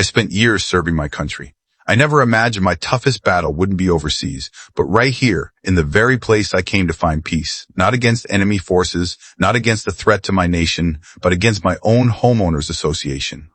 I spent years serving my country. I never imagined my toughest battle wouldn't be overseas, but right here, in the very place I came to find peace, not against enemy forces, not against the threat to my nation, but against my own homeowners association.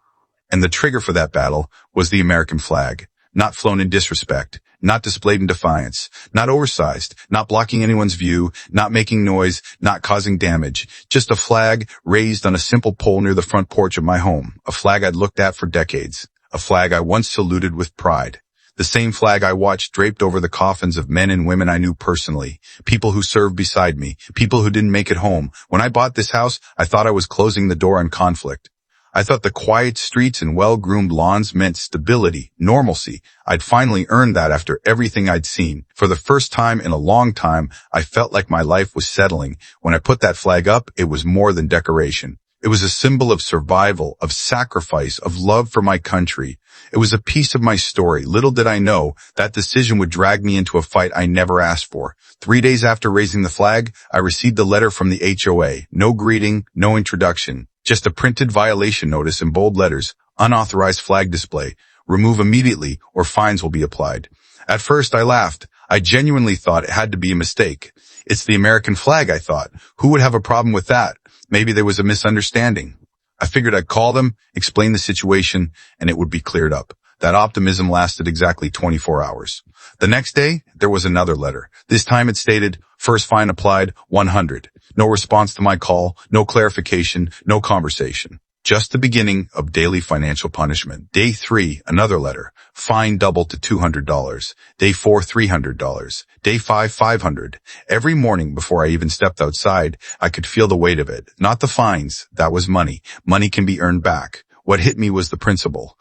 And the trigger for that battle was the American flag, not flown in disrespect, not displayed in defiance, not oversized, not blocking anyone's view, not making noise, not causing damage, just a flag raised on a simple pole near the front porch of my home, a flag I'd looked at for decades. A flag I once saluted with pride. The same flag I watched draped over the coffins of men and women I knew personally, people who served beside me, people who didn't make it home. When I bought this house, I thought I was closing the door on conflict. I thought the quiet streets and well-groomed lawns meant stability, normalcy. I'd finally earned that after everything I'd seen. For the first time in a long time, I felt like my life was settling. When I put that flag up, it was more than decoration. It was a symbol of survival, of sacrifice, of love for my country. It was a piece of my story. Little did I know that decision would drag me into a fight I never asked for. 3 days after raising the flag, I received a letter from the HOA. No greeting, no introduction. Just a printed violation notice in bold letters. Unauthorized flag display. Remove immediately or fines will be applied. At first I laughed. I genuinely thought it had to be a mistake. It's the American flag, I thought. Who would have a problem with that? Maybe there was a misunderstanding. I figured I'd call them, explain the situation, and it would be cleared up. That optimism lasted exactly 24 hours. The next day, there was another letter. This time it stated, first fine applied, 100. No response to my call, no clarification, no conversation. Just the beginning of daily financial punishment. Day 3, another letter. Fine doubled to $200. Day 4, $300. Day 5, $500. Every morning before I even stepped outside, I could feel the weight of it. Not the fines. That was money. Money can be earned back. What hit me was the principle.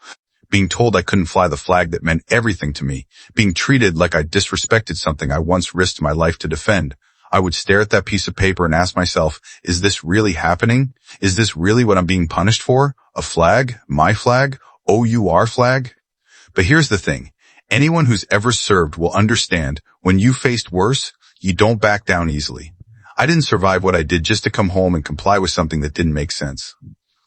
Being told I couldn't fly the flag that meant everything to me. Being treated like I disrespected something I once risked my life to defend. I would stare at that piece of paper and ask myself, is this really happening? Is this really what I'm being punished for? A flag? My flag? OUR flag? But here's the thing. Anyone who's ever served will understand when you faced worse, you don't back down easily. I didn't survive what I did just to come home and comply with something that didn't make sense.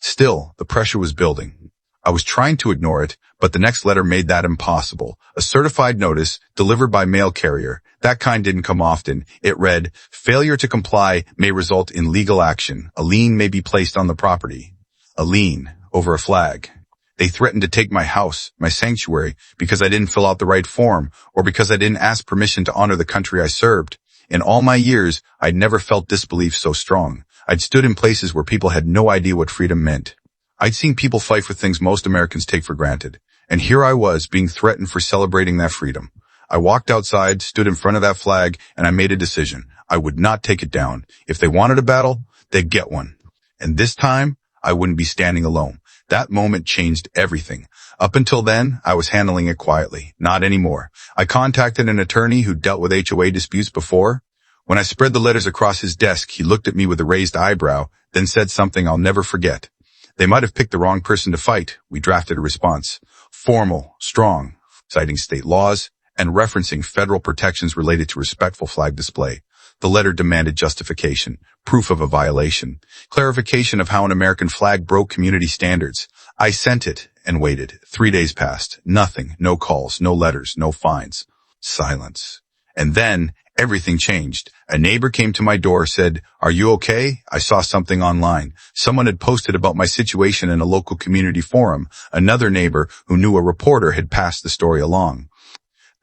Still, the pressure was building. I was trying to ignore it, but the next letter made that impossible. A certified notice delivered by mail carrier. That kind didn't come often. It read, failure to comply may result in legal action. A lien may be placed on the property. A lien over a flag. They threatened to take my house, my sanctuary, because I didn't fill out the right form or because I didn't ask permission to honor the country I served. In all my years, I'd never felt disbelief so strong. I'd stood in places where people had no idea what freedom meant. I'd seen people fight for things most Americans take for granted. And here I was being threatened for celebrating that freedom. I walked outside, stood in front of that flag, and I made a decision. I would not take it down. If they wanted a battle, they'd get one. And this time, I wouldn't be standing alone. That moment changed everything. Up until then, I was handling it quietly. Not anymore. I contacted an attorney who dealt with HOA disputes before. When I spread the letters across his desk, he looked at me with a raised eyebrow, then said something I'll never forget. They might have picked the wrong person to fight. We drafted a response. Formal, strong, citing state laws, and referencing federal protections related to respectful flag display. The letter demanded justification, proof of a violation, clarification of how an American flag broke community standards. I sent it and waited. 3 days passed. Nothing. No calls, no letters, no fines. Silence. And then everything changed. A neighbor came to my door, said, "Are you okay? I saw something online." Someone had posted about my situation in a local community forum. Another neighbor who knew a reporter had passed the story along.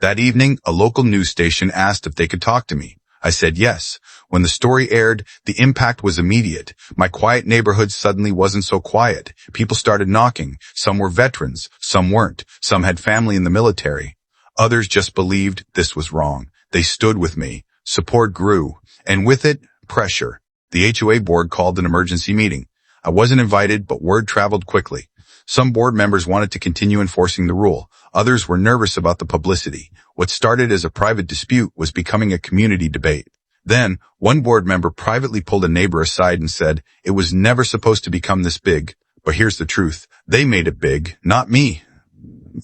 That evening, a local news station asked if they could talk to me. I said yes. When the story aired, the impact was immediate. My quiet neighborhood suddenly wasn't so quiet. People started knocking. Some were veterans. Some weren't. Some had family in the military. Others just believed this was wrong. They stood with me. Support grew. And with it, pressure. The HOA board called an emergency meeting. I wasn't invited, but word traveled quickly. Some board members wanted to continue enforcing the rule. Others were nervous about the publicity. What started as a private dispute was becoming a community debate. Then, one board member privately pulled a neighbor aside and said, "It was never supposed to become this big. But here's the truth. They made it big, not me."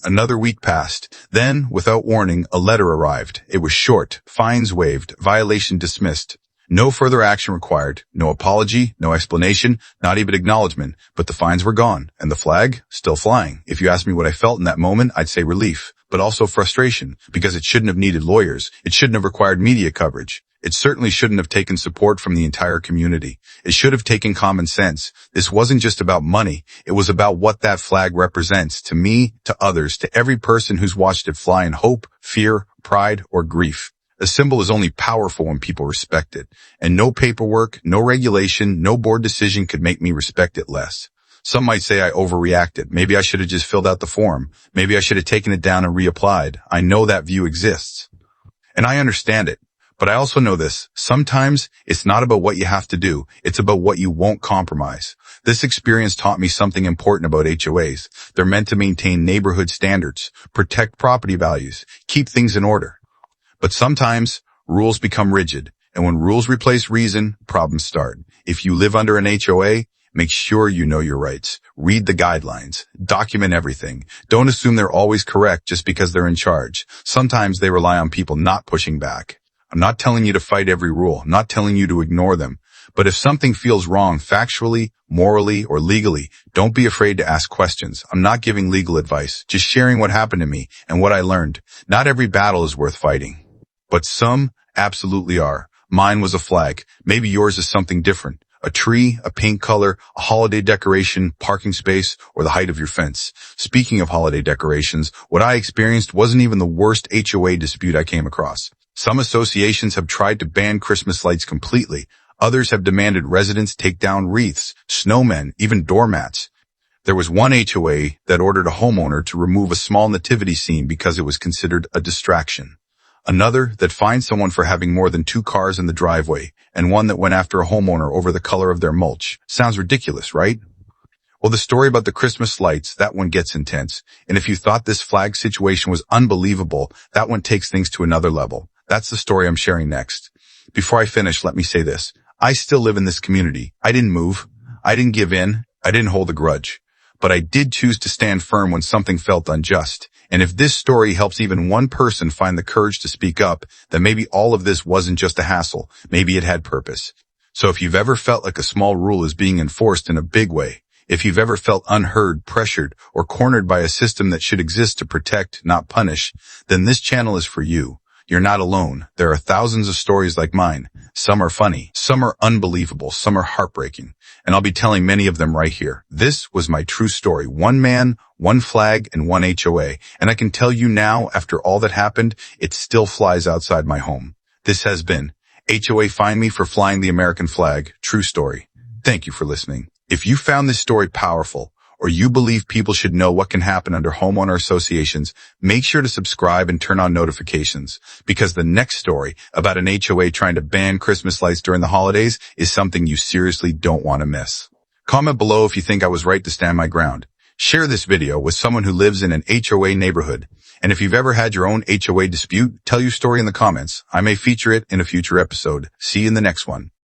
Another week passed. Then, without warning, a letter arrived. It was short, fines waived, violation dismissed. No further action required, no apology, no explanation, not even acknowledgement, but the fines were gone, and the flag, still flying. If you ask me what I felt in that moment, I'd say relief, but also frustration, because it shouldn't have needed lawyers, it shouldn't have required media coverage. It certainly shouldn't have taken support from the entire community. It should have taken common sense. This wasn't just about money. It was about what that flag represents to me, to others, to every person who's watched it fly in hope, fear, pride, or grief. A symbol is only powerful when people respect it. And no paperwork, no regulation, no board decision could make me respect it less. Some might say I overreacted. Maybe I should have just filled out the form. Maybe I should have taken it down and reapplied. I know that view exists. And I understand it. But I also know this. Sometimes it's not about what you have to do. It's about what you won't compromise. This experience taught me something important about HOAs. They're meant to maintain neighborhood standards, protect property values, keep things in order. But sometimes rules become rigid. And when rules replace reason, problems start. If you live under an HOA, make sure you know your rights. Read the guidelines. Document everything. Don't assume they're always correct just because they're in charge. Sometimes they rely on people not pushing back. I'm not telling you to fight every rule. I'm not telling you to ignore them. But if something feels wrong factually, morally, or legally, don't be afraid to ask questions. I'm not giving legal advice, just sharing what happened to me and what I learned. Not every battle is worth fighting, but some absolutely are. Mine was a flag. Maybe yours is something different. A tree, a paint color, a holiday decoration, parking space, or the height of your fence. Speaking of holiday decorations, what I experienced wasn't even the worst HOA dispute I came across. Some associations have tried to ban Christmas lights completely. Others have demanded residents take down wreaths, snowmen, even doormats. There was one HOA that ordered a homeowner to remove a small nativity scene because it was considered a distraction. Another that fined someone for having more than 2 cars in the driveway, and one that went after a homeowner over the color of their mulch. Sounds ridiculous, right? Well, the story about the Christmas lights, that one gets intense. And if you thought this flag situation was unbelievable, that one takes things to another level. That's the story I'm sharing next. Before I finish, let me say this. I still live in this community. I didn't move. I didn't give in. I didn't hold a grudge. But I did choose to stand firm when something felt unjust. And if this story helps even one person find the courage to speak up, then maybe all of this wasn't just a hassle. Maybe it had purpose. So if you've ever felt like a small rule is being enforced in a big way, if you've ever felt unheard, pressured, or cornered by a system that should exist to protect, not punish, then this channel is for you. You're not alone. There are thousands of stories like mine. Some are funny, some are unbelievable, some are heartbreaking. And I'll be telling many of them right here. This was my true story. One man, one flag, and one HOA. And I can tell you now, after all that happened, it still flies outside my home. This has been HOA Find Me for Flying the American Flag. True story. Thank you for listening. If you found this story powerful, or you believe people should know what can happen under homeowner associations, make sure to subscribe and turn on notifications, because the next story about an HOA trying to ban Christmas lights during the holidays is something you seriously don't want to miss. Comment below if you think I was right to stand my ground. Share this video with someone who lives in an HOA neighborhood. And if you've ever had your own HOA dispute, tell your story in the comments. I may feature it in a future episode. See you in the next one.